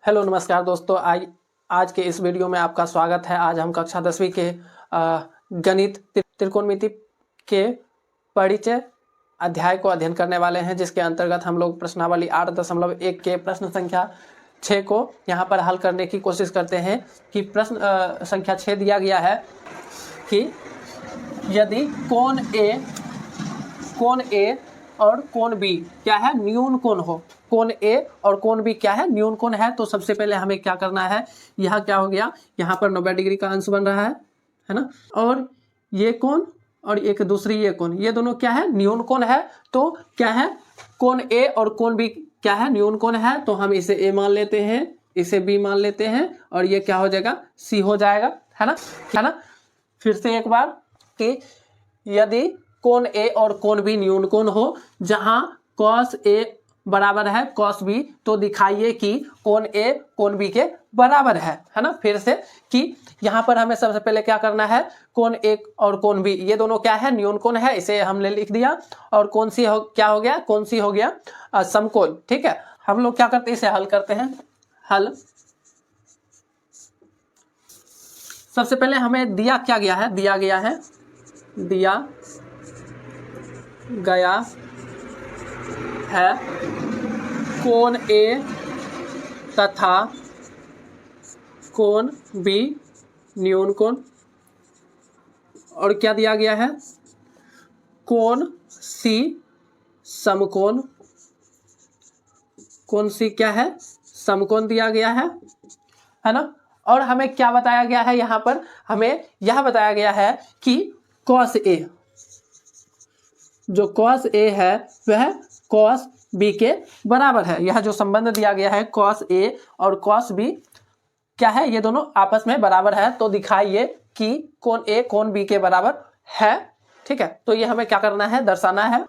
Hello नमस्कार दोस्तों, आज के इस वीडियो में आपका स्वागत है। आज हम कक्षा 10वीं के गणित त्रिकोणमिति के परिचय अध्याय को अध्ययन करने वाले हैं, जिसके अंतर्गत हम लोग प्रश्नावली 8.1 के प्रश्न संख्या 6 को यहाँ पर हल करने की कोशिश करते हैं। कि प्रश्न संख्या 6 दिया गया है कि यदि कोण ए और कोण बी क्या है, न्यून कोण हो। कोण ए और कोण बी क्या है, न्यून कोण है। तो सबसे पहले हमें क्या करना है, यहाँ क्या हो गया, यहाँ पर 90 डिग्री का अंश बन रहा है ना। और ये कोण और एक दूसरी ये कोण, ये दोनों क्या है, न्यून कोण है। तो क्या है, कोण ए और कोण बी क्या है, न्यून कोण है। तो हम इसे ए मान लेते हैं, इसे बी मान लेते हैं, और ये क्या हो जाएगा, सी हो जाएगा, है ना। फिर से एक बार कि यदि कोण ए और कोण बी न्यून कोण हो, जहां कॉस ए बराबर है कॉस बी, तो दिखाइए कि कोण ए कोण बी के बराबर है ना। फिर से कि यहाँ पर हमें सबसे पहले क्या करना है, कोण ए और कोण बी ये दोनों क्या है, न्यून कोण है, इसे हमने लिख दिया। और कौन सी क्या हो गया, कौन सी हो गया, समकोण। ठीक है, हम लोग क्या करते हैं, इसे हल करते हैं। हल सबसे पहले हमें दिया क्या गया है, दिया गया है कोण ए तथा कोण बी न्यून कोण। और क्या दिया गया है, कोण सी समकोण। कोण सी क्या है, समकोण दिया गया है ना। और हमें क्या बताया गया है, यहाँ पर हमें यह बताया गया है कि कॉस ए, जो कॉस ए है वह कॉस बी के बराबर है। यह जो संबंध दिया गया है, कॉस ए और कॉस बी क्या है, ये दोनों आपस में बराबर है। तो दिखाइए कि कोण ए कोण बी के बराबर है। ठीक है, तो ये हमें क्या करना है, दर्शाना है।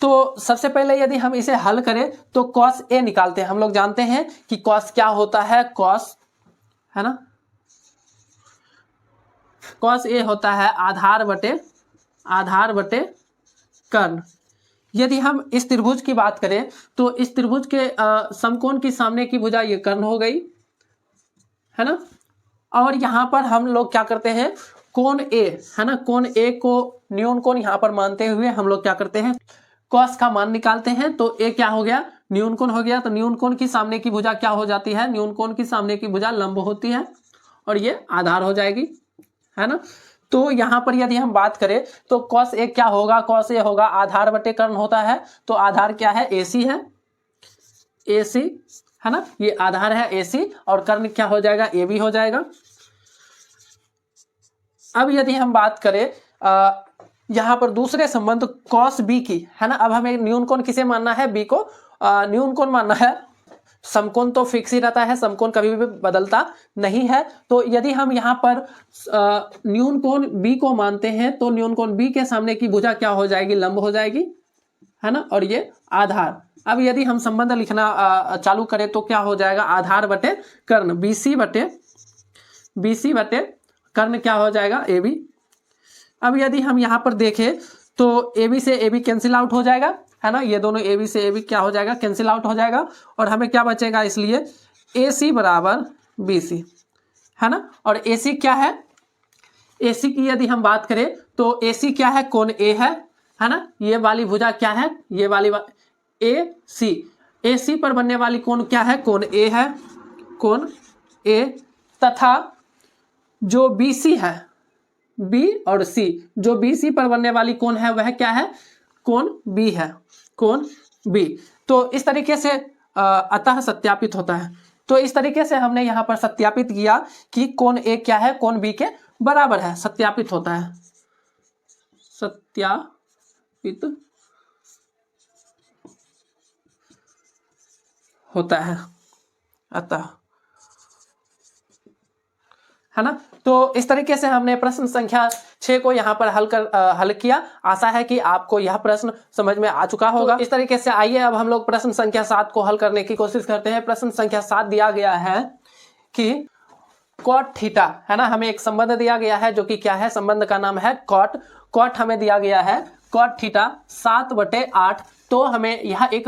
तो सबसे पहले यदि हम इसे हल करें तो कॉस ए निकालते हैं। हम लोग जानते हैं कि कॉस क्या होता है, कॉस है ना, कॉस ए होता है आधार बटे कर्ण। यदि हम इस त्रिभुज की बात करें तो इस त्रिभुज के समकोण की सामने की भुजा ये कर्ण हो गई, है ना। और यहाँ पर हम लोग क्या करते हैं, कोण ए है ना, कोण ए को न्यून कोण यहाँ पर मानते हुए हम लोग क्या करते हैं, कॉस का मान निकालते हैं। तो ए क्या हो गया, न्यून कोण हो गया। तो न्यून कोण की सामने की भुजा क्या हो जाती है, न्यून कोण की सामने की भुजा लंब होती है, और ये आधार हो जाएगी, है ना। तो यहाँ पर यदि हम बात करें तो कॉस ए क्या होगा, कॉस ए होगा आधार बटे कर्ण होता है। तो आधार क्या है, एसी है, एसी है ना, ये आधार है एसी, और कर्ण क्या हो जाएगा, ए बी हो जाएगा। अब यदि हम बात करें यहाँ पर दूसरे संबंध कॉस बी की, है ना। अब हमें न्यून कोण किसे मानना है, बी को न्यून कोण मानना है। समकोण तो फिक्स ही रहता है, समकोण कभी भी बदलता नहीं है। तो यदि हम यहाँ पर न्यून कोण बी को मानते हैं तो न्यून कोण बी के सामने की भुजा क्या हो जाएगी, लंब हो जाएगी, है ना, और ये आधार। अब यदि हम संबंध लिखना चालू करें तो क्या हो जाएगा, आधार बटे कर्ण, बीसी बटे कर्ण क्या हो जाएगा, ए बी। अब यदि हम यहाँ पर देखें तो ए बी से ए बी कैंसिल आउट हो जाएगा, है ना। ये दोनों ए बी से ए बी क्या हो जाएगा, कैंसिल आउट हो जाएगा, और हमें क्या बचेगा, इसलिए ए सी बराबर बी सी, है ना। और ए सी क्या है, ए सी की यदि हम बात करें तो ए सी क्या है, कोण ए है ना। ये वाली भुजा क्या है, ये वाली ए सी पर बनने वाली कोण क्या है, कोण ए है, कोण ए। तथा जो बी सी है, बी और सी, जो बी सी पर बनने वाली कोण है वह क्या है, कोण बी है, कोण बी। तो इस तरीके से अतः सत्यापित होता है। तो इस तरीके से हमने यहाँ पर सत्यापित किया कि कोण ए क्या है, कोण बी के बराबर है, सत्यापित होता है, सत्यापित होता है अतः, है ना। तो इस तरीके से हमने प्रश्न संख्या 6 को यहाँ पर हल किया। आशा है कि आपको यह प्रश्न समझ में आ चुका होगा। तो इस तरीके से आइए अब हम लोग प्रश्न संख्या 7 को हल करने की कोशिश करते हैं। प्रश्न संख्या 7 दिया गया है कि कॉट थीटा, है ना। हमें एक संबंध दिया गया है जो कि क्या है, संबंध का नाम है कॉट। कॉट हमें दिया गया है कॉट थीटा 7/8, तो हमें यह एक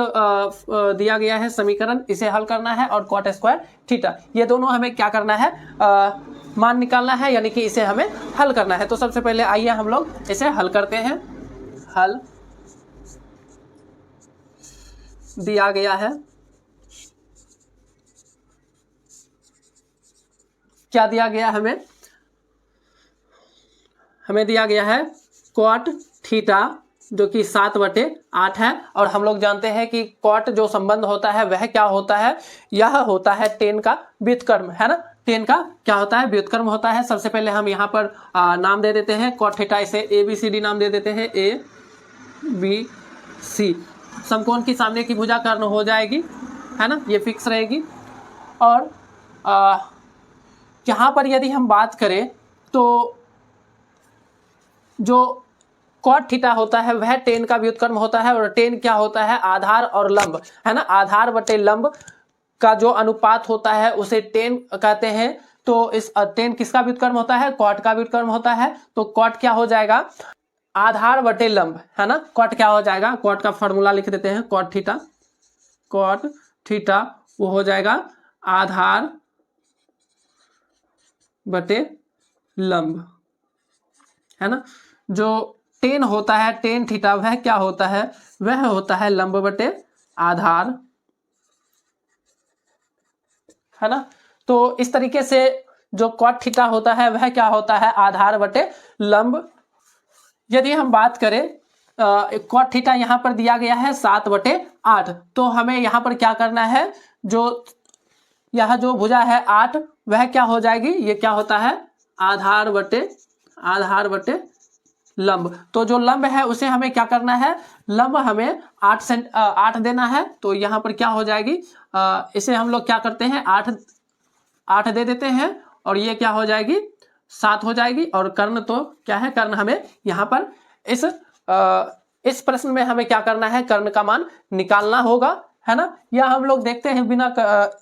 दिया गया है समीकरण, इसे हल करना है, और कॉट स्क्वायर थीटा, ये दोनों हमें क्या करना है, मान निकालना है, यानी कि इसे हमें हल करना है। तो सबसे पहले आइए हम लोग इसे हल करते हैं। हल दिया गया है, क्या दिया गया हमें दिया गया है कॉट थीटा जो कि 7/8 है, और हम लोग जानते हैं कि कॉट जो संबंध होता है वह क्या होता है, यह होता है टेन का व्युत्क्रम, है ना, टेन का क्या होता है, व्युत्क्रम होता है। सबसे पहले हम यहाँ पर नाम दे देते हैं कॉट थीटा, इसे ABCD नाम दे देते हैं, ABC। समकोण की सामने की भुजा कर्ण हो जाएगी, है ना, ये फिक्स रहेगी। और यहाँ पर यदि हम बात करें तो जो कॉट थीटा होता है वह टेन का व्युत्क्रम होता है, और टेन क्या होता है, आधार और लंब, है ना, आधार बटे लंब का जो अनुपात होता है उसे टेन कहते हैं। तो इस टेन किसका व्युत्क्रम होता है, कॉट का व्युत्क्रम होता है। तो कॉट क्या हो जाएगा, आधार बटे लंब, है ना, कॉट क्या हो जाएगा, कॉट का फॉर्मूला लिख देते हैं, कॉट थीटा वो हो जाएगा आधार बटे लंब, है ना। जो टेन होता है, टेन थीटा, वह क्या होता है, वह होता है लंब बटे आधार, है ना। तो इस तरीके से जो कॉट थीटा होता है वह क्या होता है, आधार बटे लंब। यदि हम बात करें कॉट थीटा यहाँ पर दिया गया है 7/8, तो हमें यहाँ पर क्या करना है, जो यह जो भुजा है 8 वह क्या हो जाएगी, ये क्या होता है, आधार बटे लंब। तो जो लंब है उसे हमें क्या करना है, लंब हमें 8 देना है। तो यहाँ पर क्या हो जाएगी, इसे हम लोग क्या करते हैं, 8 दे देते हैं, और ये क्या हो जाएगी, 7 हो जाएगी। और कर्ण तो क्या है, कर्ण हमें यहाँ पर इस प्रश्न में हमें क्या करना है, कर्ण का मान निकालना होगा, है ना। या हम लोग देखते हैं बिना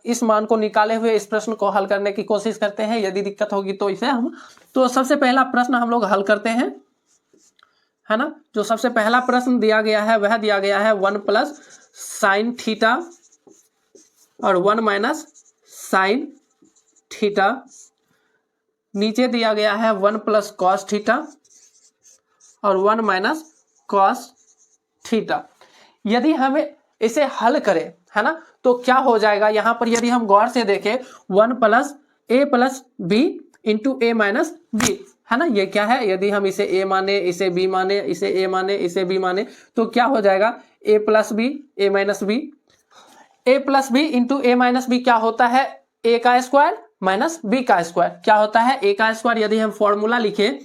इस मान को निकाले हुए इस प्रश्न को हल करने की कोशिश करते हैं, यदि दिक्कत होगी तो इसे हम, तो सबसे पहला प्रश्न हम लोग हल करते हैं, है ना। जो सबसे पहला प्रश्न दिया गया है वह दिया गया है 1 + sin थीटा और 1 - sin थीटा। नीचे दिया गया है 1 + cos थीटा और 1 - cos थीटा। यदि हमें इसे हल करें, है ना, तो क्या हो जाएगा, यहां पर यदि हम गौर से देखें 1 + a + b × a - b, है ना, ये क्या है, यदि हम इसे a माने, इसे b माने, इसे a माने, इसे b माने, तो क्या हो जाएगा, a + b a - b, a + b × a - b क्या होता है, a का स्क्वायर माइनस b का स्क्वायर, क्या होता है, a का स्क्वायर। यदि हम फॉर्मूला लिखे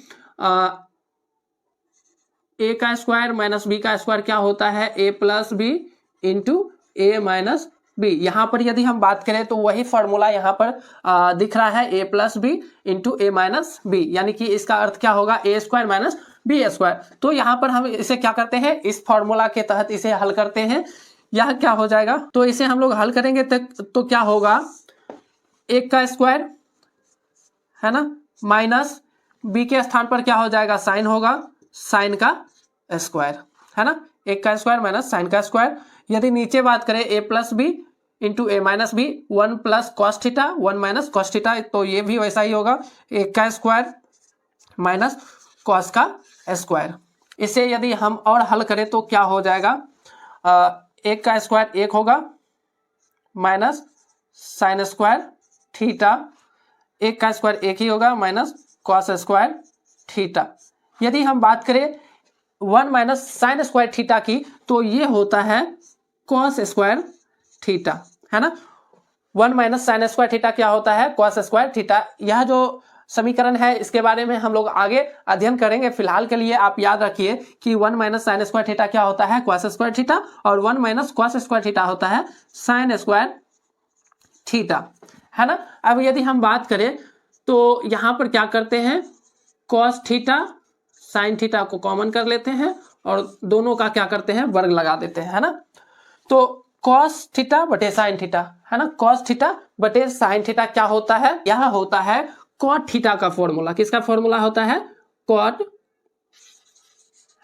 a का स्क्वायर माइनस b का स्क्वायर क्या होता है, a + b × a - b। यहाँ पर यदि हम बात करें तो वही फॉर्मूला यहाँ पर दिख रहा है, a + b × a - b, यानी कि इसका अर्थ क्या होगा, a² - b²। तो यहाँ पर हम इसे क्या करते हैं, इस फॉर्मूला के तहत इसे हल करते हैं। यह क्या हो जाएगा, तो इसे हम लोग हल करेंगे तो क्या होगा, 1 का स्क्वायर, है ना, माइनस b के स्थान पर क्या हो जाएगा, साइन होगा, साइन का स्क्वायर, है ना, 1 का स्क्वायर माइनस साइन का स्क्वायर। यदि नीचे बात करें a + b × a - b, 1 + cos theta 1 - cos theta, तो ये भी वैसा ही होगा, 1 का स्क्वायर माइनस cos का स्क्वायर। इसे यदि हम और हल करें तो क्या हो जाएगा, 1 का स्क्वायर 1 होगा माइनस साइन स्क्वायर थीटा, 1 का स्क्वायर 1 ही होगा माइनस cos स्क्वायर थीटा। यदि हम बात करें 1 - साइन स्क्वायर थीटा की, तो ये होता है cos स्क्वायर थीटा, है ना। 1 - साइन स्क्वायर थीटा क्या होता है, cos स्क्वायर थीटा। यह जो समीकरण है इसके बारे में हम लोग आगे अध्ययन करेंगे। फिलहाल के लिए आप याद रखिए कि 1 - साइन स्क्वायर थीटा क्या होता है, cos स्क्वायर थीटा, और 1 - cos स्क्वायर थीटा होता है साइन स्क्वायर थीटा, है ना। अब यदि हम बात करें तो यहां पर क्या करते हैं, cos थीटा साइन थीटा को कॉमन कर लेते हैं और दोनों का क्या करते हैं, वर्ग लगा देते हैं, है ना। तो cos थीटा बटे साइन थीटा, है ना, cos थीटा बटे साइन थीटा क्या होता है, यह होता है cot थीटा का फॉर्मूला। किसका फॉर्मूला होता है, cot,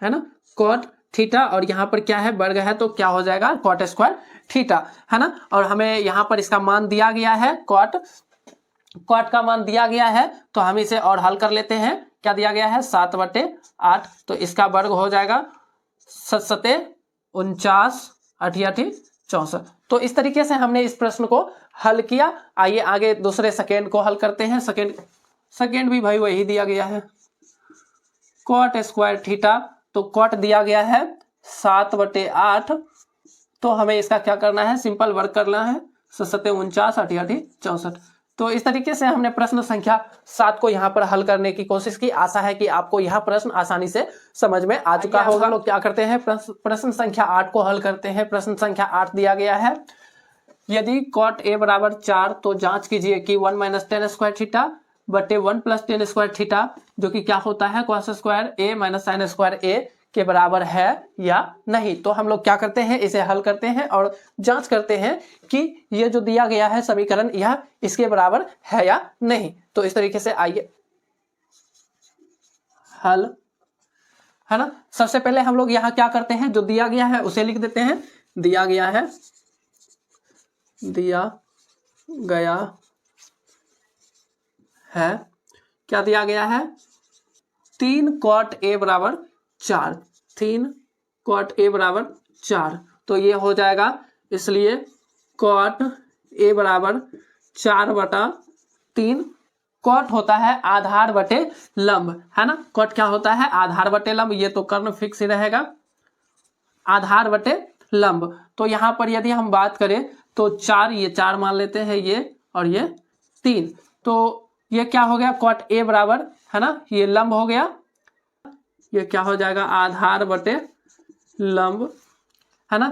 है ना, कॉट थीटा और यहाँ पर क्या है वर्ग है तो क्या हो जाएगा कॉट स्क्वायर थीटा, है ना। और हमें यहाँ पर इसका मान दिया गया है, कॉट का मान दिया गया है, तो हम इसे और हल कर लेते हैं। क्या दिया गया है 7/8, तो इसका वर्ग हो जाएगा 7 49 88 64। तो इस तरीके से हमने इस प्रश्न को हल किया। आइए आगे दूसरे सेकेंड को हल करते हैं। सेकेंड भी भाई वही दिया गया है, कॉट स्क्वायर थीटा, तो कॉट दिया गया है 7/8, तो हमें इसका क्या करना है सिंपल वर्क करना है 7 49 88 64। तो इस तरीके से हमने प्रश्न संख्या 7 को यहाँ पर हल करने की कोशिश की। आशा है कि आपको यह प्रश्न आसानी से समझ में आ चुका होगा। लोग क्या करते हैं प्रश्न संख्या 8 को हल करते हैं। प्रश्न संख्या 8 दिया गया है, यदि cot a बराबर 4 तो जांच कीजिए कि 1 - 10 स्क्वायर थीटा बटे 1 + 10 स्क्वायर थीटा जो कि क्या होता है cos square a - sin square a के बराबर है या नहीं। तो हम लोग क्या करते हैं इसे हल करते हैं और जांच करते हैं कि ये जो दिया गया है समीकरण यह इसके बराबर है या नहीं। तो इस तरीके से आइए हल, है ना। सबसे पहले हम लोग यहाँ क्या करते हैं, जो दिया गया है उसे लिख देते हैं। दिया गया है क्या दिया गया है 3 cot a बराबर 4, 3 cot a बराबर 4, तो ये हो जाएगा, इसलिए cot a बराबर 4/3। cot होता है आधार बटे लंब, है ना। cot क्या होता है आधार बटे लंब, ये तो कर्ण फिक्स ही रहेगा, आधार बटे लंब। तो यहाँ पर यदि हम बात करें तो 4, ये 4 मान लेते हैं, ये और ये 3, तो ये क्या हो गया cot a बराबर, है ना, ये लंब हो गया, ये क्या हो जाएगा आधार बटे लंब, है ना।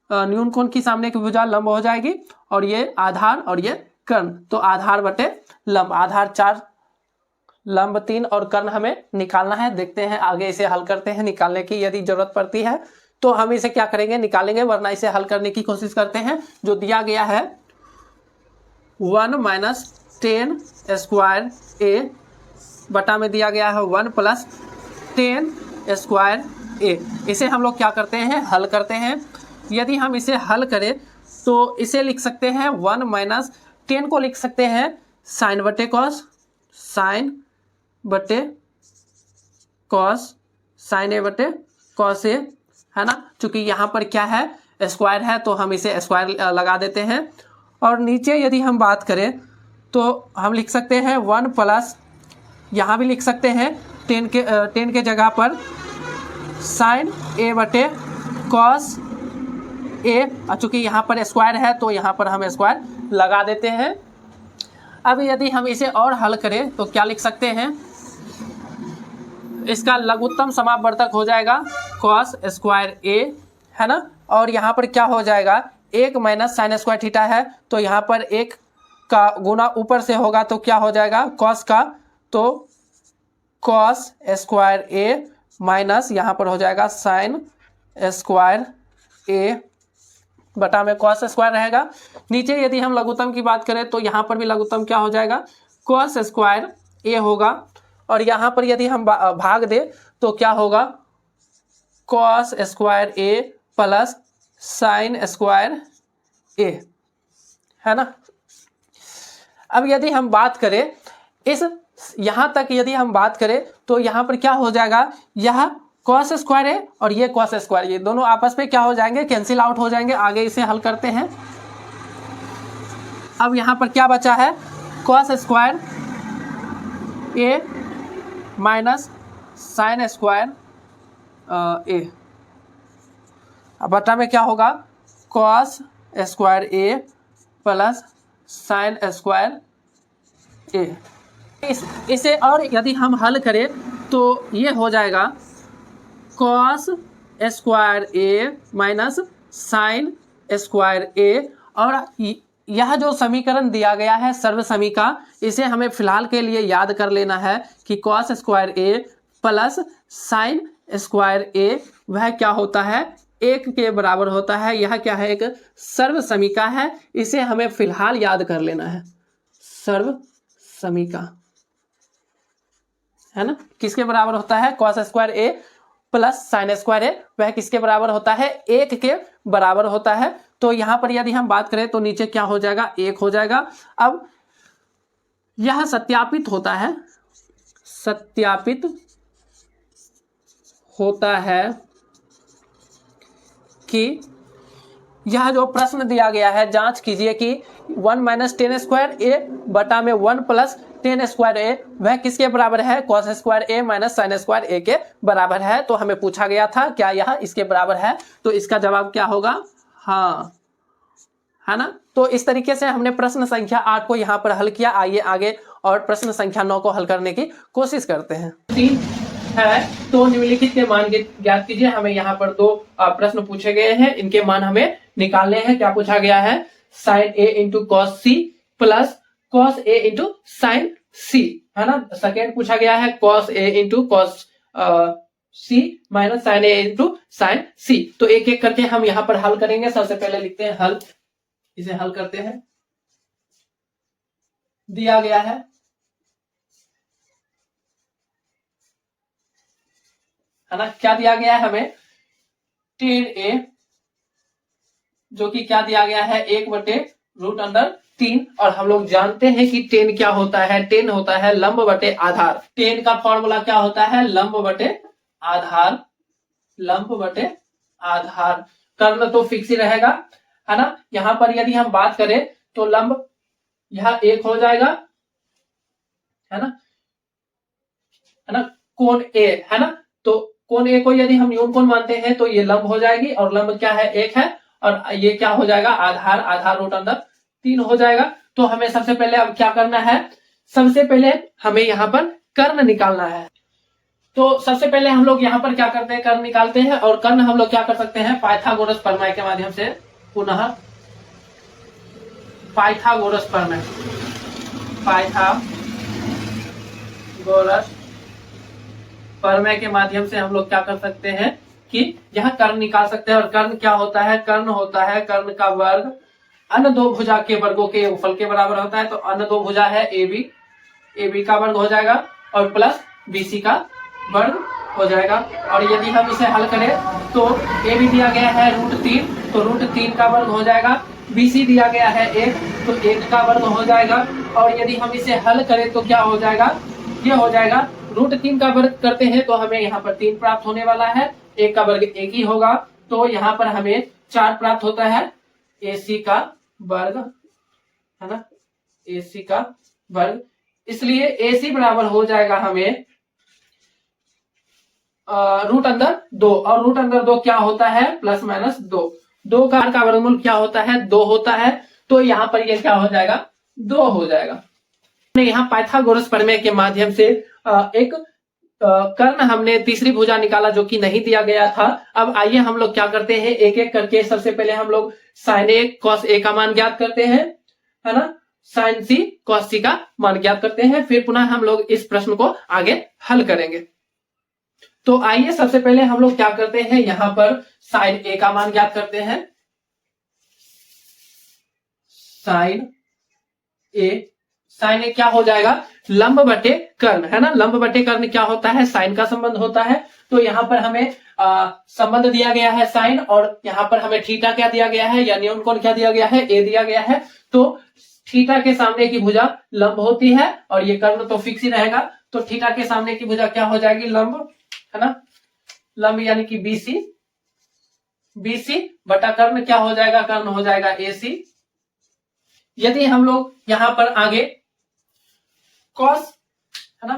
न्यून कोण की सामने की भुजा लंब हो जाएगी और ये आधार और ये कर्ण, तो आधार बटे लंब, आधार 4 लंब 3 और कर्ण हमें निकालना है। देखते हैं आगे इसे हल करते हैं, निकालने की यदि जरूरत पड़ती है तो हम इसे क्या करेंगे निकालेंगे, वरना इसे हल करने की कोशिश करते हैं। जो दिया गया है 1 - 10 स्क्वायर a बटा में दिया गया है 1 + 10 स्क्वायर a, इसे हम लोग क्या करते हैं हल करते हैं। यदि हम इसे हल करें तो इसे लिख सकते हैं 1 - 10 को लिख सकते हैं साइन बटे कॉस, साइन बटे कॉस, साइन a बटे कॉस a, है ना। चूंकि यहाँ पर क्या है स्क्वायर है तो हम इसे स्क्वायर लगा देते हैं। और नीचे यदि हम बात करें तो हम लिख सकते हैं 1 प्लस, यहाँ भी लिख सकते हैं 10 के जगह पर साइन a बटे कॉस a, चूँकि यहाँ पर स्क्वायर है तो यहाँ पर हम स्क्वायर लगा देते हैं। अब यदि हम इसे और हल करें तो क्या लिख सकते हैं, इसका लघुत्तम समापवर्तक हो जाएगा कॉस स्क्वायर a, है ना। और यहाँ पर क्या हो जाएगा 1 - साइन स्क्वायर थीटा है, तो यहाँ पर 1 का गुना ऊपर से होगा तो क्या हो जाएगा कॉस का, तो कॉस स्क्वायर a माइनस यहाँ पर हो जाएगा साइन स्क्वायर a बटा में कॉस स्क्वायर रहेगा। नीचे यदि हम लघुत्तम की बात करें तो यहाँ पर भी लघुत्तम क्या हो जाएगा कॉस स्क्वायर a होगा, और यहाँ पर यदि हम भाग दे तो क्या होगा cos square a plus sine square a, है ना। अब यदि हम बात करें इस यहाँ तक यदि हम बात करें तो यहाँ पर क्या हो जाएगा, यह कॉस स्क्वायर है और ये कॉस स्क्वायर, ये दोनों आपस में क्या हो जाएंगे कैंसिल आउट हो जाएंगे। आगे इसे हल करते हैं। अब यहाँ पर क्या बचा है cos square a minus sine square a, अब बटा में क्या होगा cos square a plus sine square a। इसे और यदि हम हल करें तो ये हो जाएगा cos square a minus sine square a, और यह जो समीकरण दिया गया है सर्व समीका, इसे हमें फिलहाल के लिए याद कर लेना है कि cos square a plus sine square a वह क्या होता है 1 के बराबर होता है। यह क्या है एक सर्व समीका है, इसे हमें फिलहाल याद कर लेना है, सर्व समीका, है ना। किसके बराबर होता है cos square a plus sine square a वह किसके बराबर होता है, 1 के बराबर होता है। तो यहां पर यदि हम बात करें तो नीचे क्या हो जाएगा, 1 हो जाएगा। अब यह सत्यापित होता है, सत्यापित होता है कि यह जो प्रश्न दिया गया है, जांच कीजिए कि 1 माइनस टेन स्क्वायर ए बटा में 1 प्लस टेन स्क्वायर ए वह किसके बराबर है, कॉस स्क्वायर ए माइनस साइन स्क्वायर ए के बराबर है। तो हमें पूछा गया था क्या यह इसके बराबर है, तो इसका जवाब क्या होगा, हाँ, है ना। तो इस तरीके से हमने प्रश्न संख्या 8 को यहाँ पर हल किया। आइए आगे और प्रश्न संख्या 9 को हल करने की कोशिश करते हैं। 3 है तो निम्नलिखित के मान ज्ञात कीजिए। हमें यहाँ पर 2 प्रश्न पूछे गए हैं, इनके मान हमें निकालने हैं। क्या पूछा गया है, sine a into cos c plus cos a into sine c, है ना। सेकेंड पूछा गया है cos a into cos c minus sine a into sine c. तो एक एक करके हम यहाँ पर हल करेंगे। सबसे पहले लिखते हैं हल, इसे हल करते हैं। दिया गया है ना, क्या दिया गया है हमें, टेन ए, जो कि क्या दिया गया है, 1/√3। और हम लोग जानते हैं कि टेन क्या होता है, टेन होता है लंब बटे आधार। टेन का फॉर्मूला क्या होता है, लंब बटे आधार, लंब बटे आधार। कर्ण तो फिक्स ही रहेगा, है ना। यहां पर यदि हम बात करें तो लंब यह 1 हो जाएगा, है ना, है ना। कोण ए, है ना, तो कोण ए को यदि हम न्यून कोण मानते हैं तो ये लंब हो जाएगी, और लंब क्या है, 1 है, और ये क्या हो जाएगा, आधार, आधार √3 हो जाएगा। तो हमें सबसे पहले अब क्या करना है, सबसे पहले हमें यहाँ पर कर्ण निकालना है। तो सबसे पहले हम लोग यहाँ पर क्या करते हैं, कर्ण निकालते हैं। और कर्ण हम लोग क्या कर सकते हैं, पाइथागोरस प्रमेय के माध्यम से, पुनः पाइथागोरस प्रमेय, पाइथागोरस प्रमेय के माध्यम से हम लोग क्या कर सकते हैं कि यह कर्ण निकाल सकते हैं। और कर्ण क्या होता है, कर्ण होता है कर्ण का वर्ग अन्य 2 भुजा के वर्गों के योगफल के बराबर होता है। तो अन्य 2 भुजा है AB, AB का वर्ग हो जाएगा, और प्लस BC का वर्ग हो जाएगा। और यदि हम इसे हल करें तो AB दिया गया है √3, तो √3 का वर्ग हो जाएगा। BC दिया गया है 1, तो 1 का वर्ग हो जाएगा। और यदि हम इसे हल करें तो क्या हो जाएगा, ये हो जाएगा √3 का वर्ग करते हैं तो हमें यहाँ पर 3 प्राप्त होने वाला है, 1 का वर्ग 1 ही होगा, तो यहाँ पर हमें 4 प्राप्त होता है, AC का वर्ग, है ना, AC का वर्ग। इसलिए AC बराबर हो जाएगा हमें √2, और √2 क्या होता है, +-2। 2 का वर्गमूल क्या होता है, 2 होता है। तो यहाँ पर ये क्या हो जाएगा, 2 हो जाएगा। यहाँ पाइथागोरस प्रमेय के माध्यम से एक कर्ण हमने तीसरी भुजा निकाला जो कि नहीं दिया गया था। अब आइए हम लोग क्या करते हैं, एक एक करके। सबसे पहले हम लोग साइन ए कॉस ए का मान ज्ञात करते हैं, है ना, साइन सी कॉस सी का मान ज्ञात करते हैं, फिर पुनः हम लोग इस प्रश्न को आगे हल करेंगे। तो आइए सबसे पहले हम लोग क्या करते हैं, यहां पर साइन ए का मान ज्ञात करते हैं। साइन ए क्या हो जाएगा, लंब बटे कर्ण, है ना। लंब बटे कर्ण क्या होता है, साइन का संबंध होता है। तो यहाँ पर हमें संबंध दिया गया है साइन, और यहाँ पर हमें थीटा क्या दिया गया है, या न्यून कोण क्या दिया गया है, ए दिया गया है। तो थीटा के सामने की भुजा लंब होती है, और ये कर्ण तो फिक्स ही रहेगा। तो थीटा के सामने की भुजा क्या हो जाएगी, लंब, है ना, लंब यानी कि BC बटा कर्ण क्या हो जाएगा, कर्ण हो जाएगा AC। यदि हम लोग यहां पर आगे कॉस, है ना,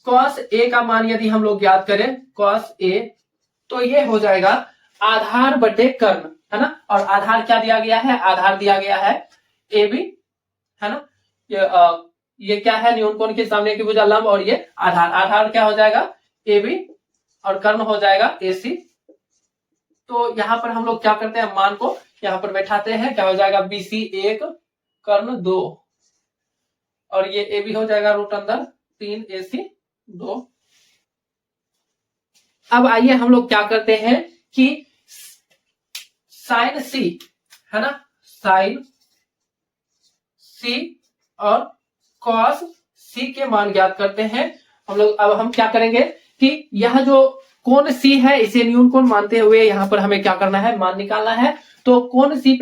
कॉस ए का मान यदि हम लोग ज्ञात करें, कॉस ए, तो ये हो जाएगा आधार बटे कर्ण, है ना। और आधार क्या दिया गया है, आधार दिया गया है AB, है ना। ये क्या है, न्यून कोण के सामने की भुजा लंब, और ये आधार, आधार क्या हो जाएगा AB, और कर्ण हो जाएगा AC। तो यहां पर हम लोग क्या करते हैं, मान को यहां पर बैठाते हैं, क्या हो जाएगा, BC 1 कर्ण 2, और ये AB हो जाएगा √3 AC 2। अब आइए हम लोग क्या करते हैं कि साइन C, है ना, साइन C और कॉस C के मान ज्ञात करते हैं हम लोग। अब हम क्या करेंगे, कि यह जो कोण सी है इसे न्यून कोण मानते हुए यहाँ पर हमें क्या करना है, मान निकालना है। तो कोण सी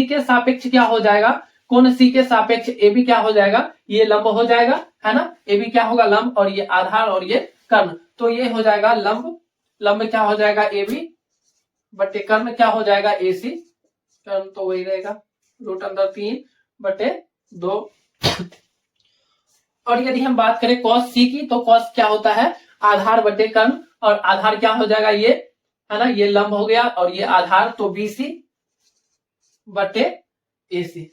के सापेक्ष क्या हो जाएगा, कोण सी के सापेक्ष ए बी क्या हो जाएगा, ये लंब हो जाएगा, है ना। ए बी क्या होगा, लंब, और ये आधार और ये कर्ण, तो ये हो जाएगा लंब, लंब क्या हो जाएगा ए बी बटे कर्ण क्या हो जाएगा ए सी, कर्ण तो वही रहेगा √3/2। और यदि हम बात करें cos सी की, तो cos क्या होता है, आधार बटे कर्ण, और आधार क्या हो जाएगा, ये है ना, ये लंब हो गया और ये आधार, तो BC बटे AC।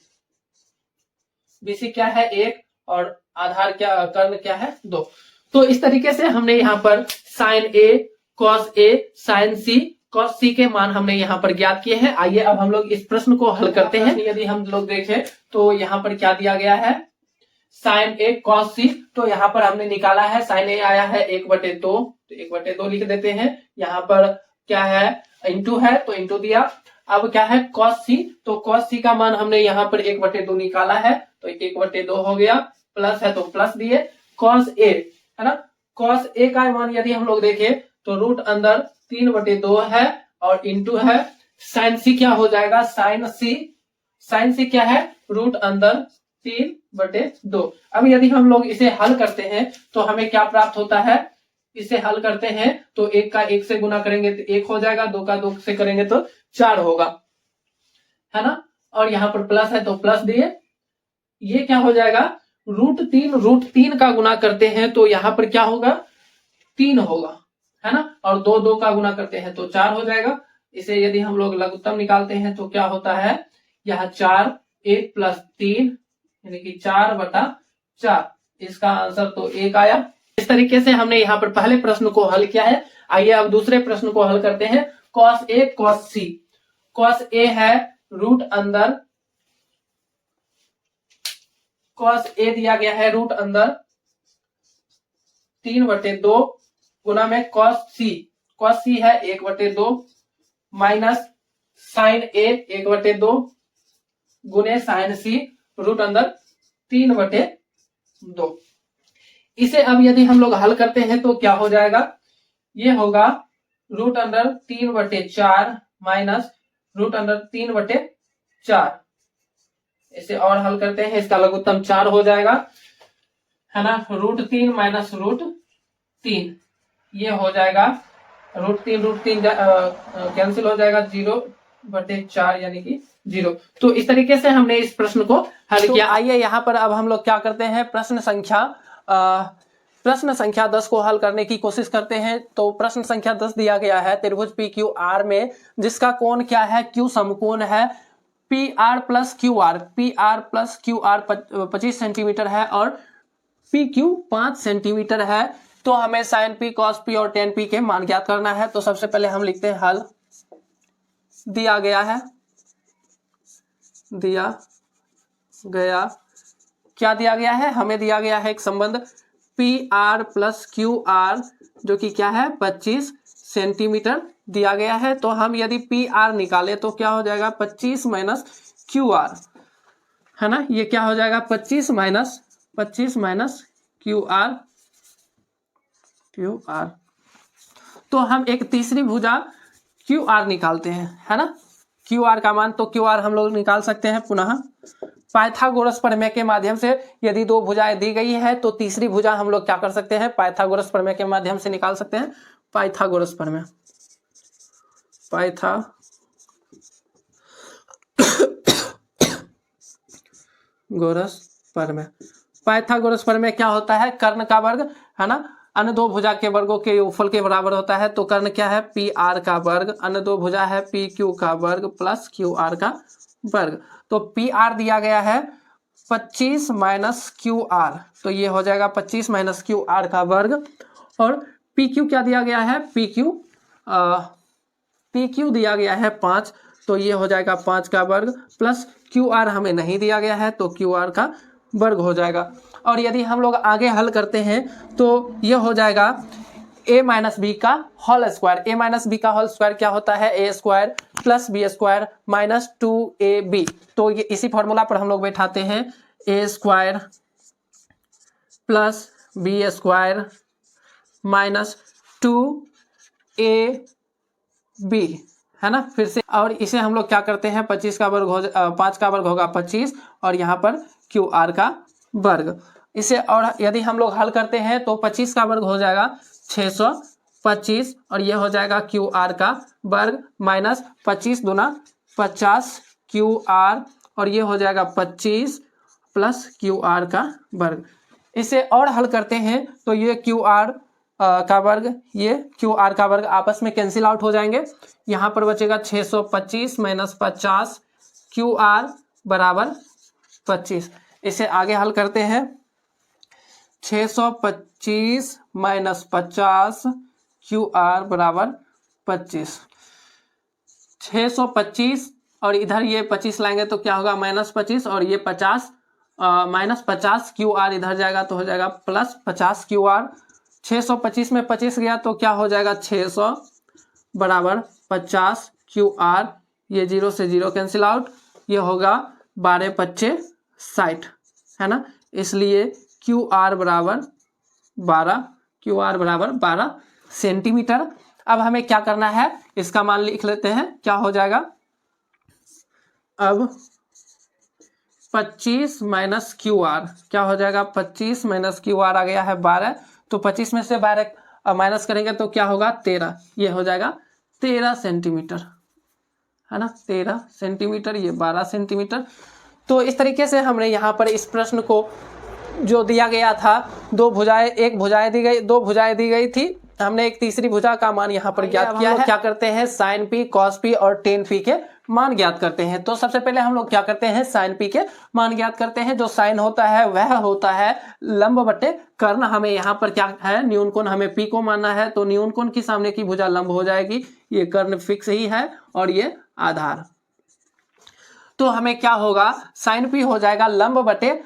BC क्या है 1 और आधार क्या, कर्ण क्या है 2। तो इस तरीके से हमने यहाँ पर sin A cos A sin C cos C के मान हमने यहाँ पर ज्ञात किए हैं। आइए अब हम लोग इस प्रश्न को हल करते हैं। यदि हम लोग देखें तो यहाँ पर क्या दिया गया है, sin A cos C, तो यहाँ पर हमने निकाला है sin A आया है 1/2, तो 1/2 लिख देते हैं। यहाँ पर क्या है, इंटू है तो इंटू दिया। अब क्या है cos C, तो cos C का मान हमने यहाँ पर 1/2 निकाला है, तो 1/2 हो गया, प्लस है तो प्लस दिए। cos A है ना, cos A का मान यदि हम लोग देखें तो रूट अंदर 3/2 है और इंटू है sin C क्या हो जाएगा, sin C क्या है, रूट अंदर 3/2। अब यदि हम लोग इसे हल करते हैं तो हमें क्या प्राप्त होता है, इसे हल करते हैं तो 1 का 1 से गुना करेंगे तो 1 हो जाएगा, 2 का 2 से करेंगे तो 4 होगा, है ना। और यहाँ पर प्लस है तो प्लस दिए। ये क्या हो जाएगा, √3 का गुना करते हैं तो यहाँ पर क्या होगा, 3 होगा, है ना। और 2 का गुना करते हैं तो 4 हो जाएगा। इसे यदि हम लोग लघुत्तम निकालते हैं तो क्या होता है, यह 4 1 + 3 यानी कि 4/4। इसका आंसर तो 1 आया। इस तरीके से हमने यहाँ पर पहले प्रश्न को हल किया है। आइए अब दूसरे प्रश्न को हल करते हैं। cos A cos C, cos A है रूट अंदर, cos A दिया गया है रूट अंदर 3/2 गुना में cos C है 1/2 माइनस sin A 1/2 गुने sin C रूट अंदर 3/2। इसे अब यदि हम लोग हल करते हैं तो क्या हो जाएगा, ये होगा रूट अंदर 3/4 माइनस रूट अंदर 3/4। इसे और हल करते हैं, इसका लघुत्तम 4 हो जाएगा, है ना। √3 माइनस √3 ये हो जाएगा √3 कैंसिल हो जाएगा, 0/4 यानी कि 0। तो इस तरीके से हमने इस प्रश्न को हल किया। आइए यहाँ पर अब हम लोग क्या करते हैं, प्रश्न संख्या 10 को हल करने की कोशिश करते हैं। तो प्रश्न संख्या 10 दिया गया है, त्रिभुज PQR में जिसका कोण क्या है, Q समकोण है, PR + QR 25 सेंटीमीटर है और PQ 5 सेंटीमीटर है। तो हमें sin P cos P और tan P के मान ज्ञात करना है। तो सबसे पहले हम लिखते हैं हल। दिया गया क्या दिया गया है, हमें दिया गया है एक संबंध PR + QR जो कि क्या है 25 सेंटीमीटर दिया गया है। तो हम यदि PR निकाले तो क्या हो जाएगा, 25 माइनस QR, है ना। ये क्या हो जाएगा 25 माइनस QR। तो हम एक तीसरी भुजा QR निकालते हैं, है ना। QR का मान तो QR हम लोग निकाल सकते हैं पुनः पाइथागोरस प्रमेय के माध्यम से। यदि 2 भुजाएं दी गई है तो तीसरी भुजा हम लोग क्या कर सकते हैं, पाइथागोरस प्रमेय के माध्यम से निकाल सकते हैं। पाइथागोरस प्रमेय क्या होता है, कर्ण का वर्ग, है ना, अन्य 2 भुजा के वर्गों के योगफल के बराबर होता है। तो कर्ण क्या है, PR का वर्ग, अन्य 2 भुजा है PQ का वर्ग प्लस QR का वर्ग। तो PR दिया गया है 25 माइनस QR, तो ये हो जाएगा 25 माइनस QR का वर्ग। और PQ क्या दिया गया है, PQ दिया गया है 5, तो ये हो जाएगा 5 का वर्ग प्लस QR हमें नहीं दिया गया है तो QR का वर्ग हो जाएगा। और यदि हम लोग आगे हल करते हैं तो ये हो जाएगा a माइनस बी का whole square. a minus b का होल स्क्वायर क्या होता है, a square plus b square minus 2ab। तो ये इसी फॉर्मूला पर हम लोग बैठाते हैं, a square plus b square minus 2ab है ना। फिर से और इसे हम लोग क्या करते हैं, 25 का वर्ग हो 5 का वर्ग होगा 25 और यहाँ पर क्यू आर का वर्ग। इसे और यदि हम लोग हल करते हैं तो 25 का वर्ग हो जाएगा 625 और ये हो जाएगा क्यू आर का वर्ग माइनस 25 दूना 50 क्यू आर और ये हो जाएगा 25 प्लस क्यू आर का वर्ग। इसे और हल करते हैं तो ये क्यू आर का वर्ग ये क्यू आर का वर्ग आपस में कैंसिल आउट हो जाएंगे। यहाँ पर बचेगा 625 माइनस 50 क्यू आर बराबर 25। इसे आगे हल करते हैं, 625 माइनस 50 क्यू आर बराबर 25। 625 और इधर ये 25 लाएंगे तो क्या होगा -25 और ये 50 -50 क्यू आर इधर जाएगा तो हो जाएगा +50 क्यू आर। 625 में 25 गया तो क्या हो जाएगा 600 बराबर 50 क्यू आर। ये 0 से 0 कैंसिल आउट, ये होगा 12 × 60 है ना। इसलिए क्यू आर बराबर 12 सेंटीमीटर। अब हमें क्या करना है, इसका मान लिख लेते हैं, क्या हो जाएगा अब 25 माइनस क्यू आर क्या हो जाएगा, 25 माइनस क्यू आर आ गया है 12, तो 25 में से 12 माइनस करेंगे तो क्या होगा 13, ये हो जाएगा 13 सेंटीमीटर है ना, 13 सेंटीमीटर, ये 12 सेंटीमीटर। तो इस तरीके से हमने यहाँ पर इस प्रश्न को जो दिया गया था, दो भुजाएं दो भुजाएं दी गई थी, हमने एक तीसरी भुजा का मान यहाँ पर ज्ञात किया है। क्या करते हैं, साइन पी कॉस पी और टेन पी के मान ज्ञात करते हैं। तो सबसे पहले हम लोग क्या करते हैं, साइन पी के मान ज्ञात करते हैं। जो साइन होता है वह होता है लंब बटे कर्ण। हमें यहाँ पर क्या है, न्यून कोण हमें पी को मानना है, तो न्यून कोण की सामने की भुजा लंब हो जाएगी, ये कर्ण फिक्स ही है और ये आधार। तो हमें क्या होगा, साइन पी हो जाएगा लंब बटे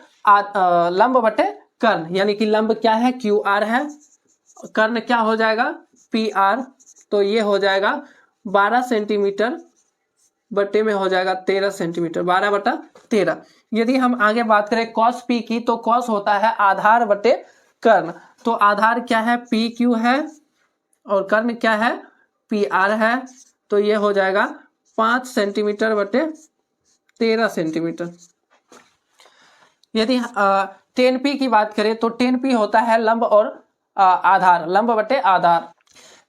कर्ण, यानी कि लंब क्या है क्यू आर है, कर्ण क्या हो जाएगा पी आर। तो ये हो जाएगा 12 सेंटीमीटर बटे में हो जाएगा 13 सेंटीमीटर, 12/13। यदि हम आगे बात करें कॉस पी की, तो कॉस होता है आधार बटे कर्ण। तो आधार क्या है पी क्यू है और कर्ण क्या है पी आर है, तो ये हो जाएगा 5 सेंटीमीटर बटे 13 सेंटीमीटर। यदि 10p की बात करें तो 10p होता है लंब और आधार, लंब बटे आधार।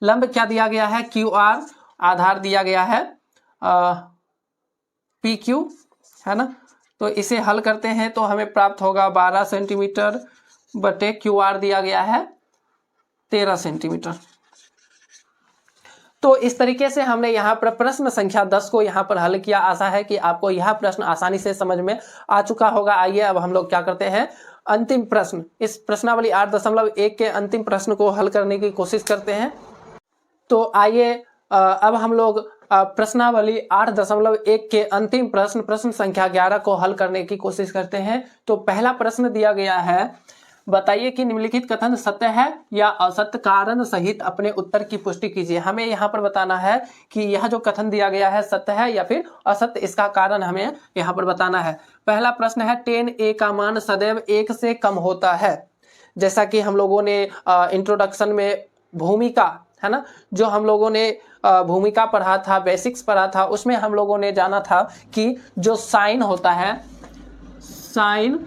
लंब क्या दिया गया है क्यू आर, आधार दिया गया है पी क्यू है ना। तो इसे हल करते हैं तो हमें प्राप्त होगा 12 सेंटीमीटर बटे क्यू आर दिया गया है 13 सेंटीमीटर। तो इस तरीके से हमने यहाँ पर प्रश्न संख्या 10 को यहाँ पर हल किया। आशा है कि आपको यह प्रश्न आसानी से समझ में आ चुका होगा। आइए अब हम लोग क्या करते हैं, अंतिम प्रश्न, इस प्रश्नावली 8.1 के अंतिम प्रश्न को हल करने की कोशिश करते हैं। तो आइए अब हम लोग प्रश्नावली 8.1 के अंतिम प्रश्न संख्या 11 को हल करने की कोशिश करते हैं। तो पहला प्रश्न दिया गया है, बताइए कि निम्नलिखित कथन सत्य है या असत्य, कारण सहित अपने उत्तर की पुष्टि कीजिए। हमें यहाँ पर बताना है कि यह जो कथन दिया गया है सत्य है या फिर असत्य, इसका कारण हमें यहाँ पर बताना है। पहला प्रश्न है 10a का मान सदैव 1 से कम होता है। जैसा कि हम लोगों ने इंट्रोडक्शन में भूमिका है ना, जो हम लोगों ने भूमिका पढ़ा था, बेसिक्स पढ़ा था, उसमें हम लोगों ने जाना था कि जो साइन होता है, साइन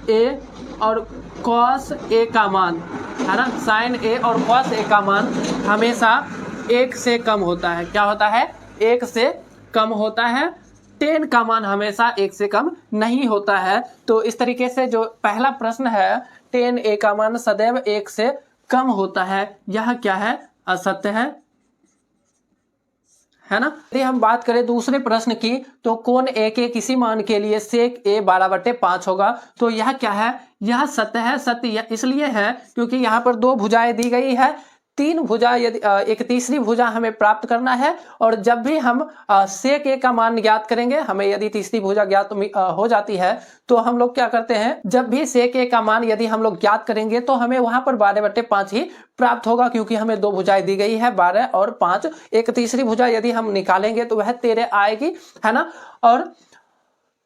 ए और कॉस ए का मान है ना, साइन ए और कॉस ए का मान हमेशा 1 से कम होता है। क्या होता है, 1 से कम होता है। 10 का मान हमेशा 1 से कम नहीं होता है। तो इस तरीके से जो पहला प्रश्न है, 10a का मान सदैव 1 से कम होता है, यह क्या है, असत्य है ना। यदि हम बात करें दूसरे प्रश्न की, तो कोण ए के किसी मान के लिए सेक ए 12/5 होगा। तो यह क्या है, यह सत्य है। सत्य इसलिए है क्योंकि यहाँ पर 2 भुजाएं दी गई है, 3 भुजा, यदि एक तीसरी भुजा हमें प्राप्त करना है। और जब भी हम सेक ए का मान ज्ञात करेंगे, हमें यदि तीसरी भुजा ज्ञात हो जाती है, तो हम लोग क्या करते हैं, जब भी सेक ए का मान यदि हम लोग ज्ञात करेंगे तो हमें वहां पर 12/5 ही प्राप्त होगा, क्योंकि हमें 2 भुजाएं दी गई है 12 और 5। एक तीसरी भुजा यदि हम निकालेंगे तो वह 13 आएगी है ना। और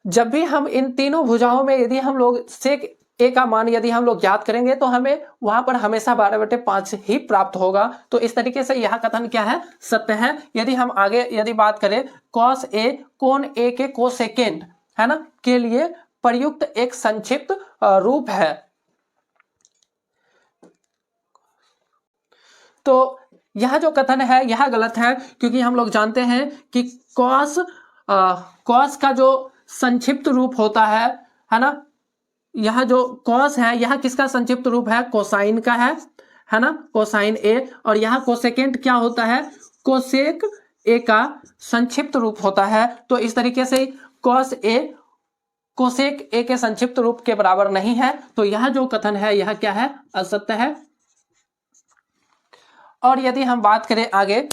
जब भी हम इन तीनों भुजाओं में यदि हम लोग सेक ए का मान यदि हम लोग ज्ञात करेंगे तो हमें वहां पर हमेशा 12/5 ही प्राप्त होगा। तो इस तरीके से यह कथन क्या है, सत्य है। यदि हम आगे यदि बात करें, कॉस ए कोण ए के कोसेकेंड है ना के लिए प्रयुक्त एक संक्षिप्त रूप है। तो यह जो कथन है यह गलत है, क्योंकि हम लोग जानते हैं कि कॉस का जो संक्षिप्त रूप होता है ना, यह जो कॉस है यह किसका संक्षिप्त रूप है, कोसाइन का है ना, कोसाइन ए। और यह कोसेकेंट क्या होता है, कोसेक ए का संक्षिप्त रूप होता है। तो इस तरीके से कॉस ए कोसेक ए के संक्षिप्त रूप के बराबर नहीं है। तो यह जो कथन है यह क्या है, असत्य है। और यदि हम बात करें आगे,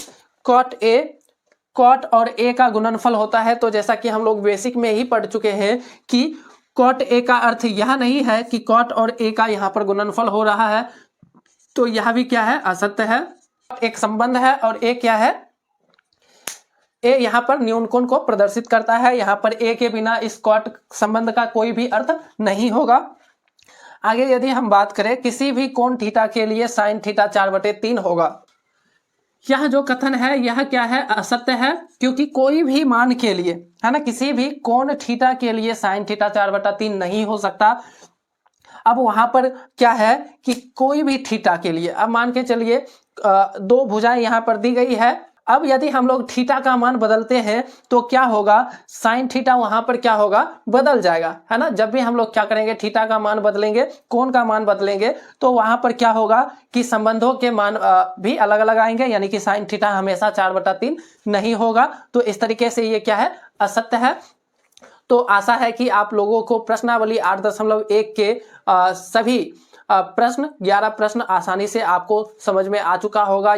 कॉट और ए का गुणनफल होता है। तो जैसा कि हम लोग बेसिक में ही पढ़ चुके हैं कि कॉट ए का अर्थ यह नहीं है कि कॉट और ए का यहाँ पर गुणनफल हो रहा है। तो यह भी क्या है, असत्य है। एक संबंध है और ए क्या है, ए यहाँ पर न्यून कोण को प्रदर्शित करता है। यहाँ पर ए के बिना इस कॉट संबंध का कोई भी अर्थ नहीं होगा। आगे यदि हम बात करें, किसी भी कोण थीटा के लिए साइन थीटा 4/3 होगा। यह जो कथन है यह क्या है, असत्य है। क्योंकि कोई भी मान के लिए है ना, किसी भी कोण थीटा के लिए साइन थीटा 4/3 नहीं हो सकता। अब वहां पर क्या है कि कोई भी थीटा के लिए, अब मान के चलिए दो भुजाएं यहां पर दी गई है। अब यदि हम लोग थीटा का मान बदलते हैं तो क्या होगा, साइन थीटा वहां पर क्या होगा, बदल जाएगा है ना। जब भी हम लोग क्या करेंगे, थीटा का मान बदलेंगे, कोण का मान बदलेंगे, तो वहां पर क्या होगा कि संबंधों के मान भी अलग अलग आएंगे, यानी कि साइन थीटा हमेशा 4/3 नहीं होगा। तो इस तरीके से ये क्या है, असत्य है। तो आशा है कि आप लोगों को प्रश्नावली 8.1 के सभी प्रश्न 11 प्रश्न आसानी से आपको समझ में आ चुका होगा।